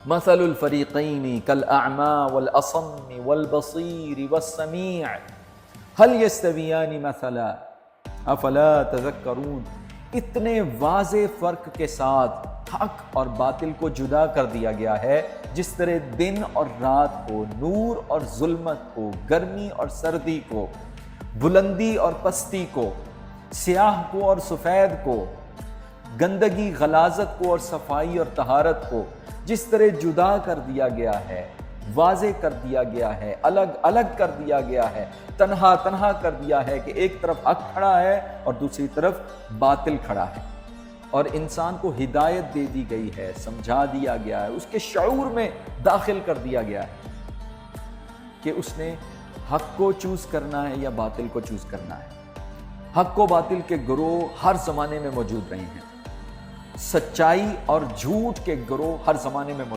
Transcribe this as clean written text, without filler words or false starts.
मसलुल फ़रीक़ैनि कल अअमा वल असम्मि वल बसीरि वस्समीअ हल यस्तवियानि मसला अफला तज़क्करून। इतने वाज़े फ़र्क के साथ हक और बातिल को जुदा कर दिया गया है, जिस तरह दिन और रात को, नूर और जुल्मत को, गर्मी और सर्दी को, बुलंदी और पस्ती को, स्याह को और सफ़ेद को, गंदगी गलाजत को और सफाई और तहारत को जिस तरह जुदा कर दिया गया है, वाज़े कर दिया गया है, अलग अलग कर दिया गया है, तन्हा तन्हा कर दिया है कि एक तरफ हक खड़ा है और दूसरी तरफ बातिल खड़ा है, और इंसान को हिदायत दे दी गई है, समझा दिया गया है, उसके शऊर में दाखिल कर दिया गया है कि उसने हक को चूज करना है या बातिल को चूज करना है। हक को बातिल के गिरोह हर जमाने में मौजूद रहे हैं, सच्चाई और झूठ के गिरोह हर जमाने में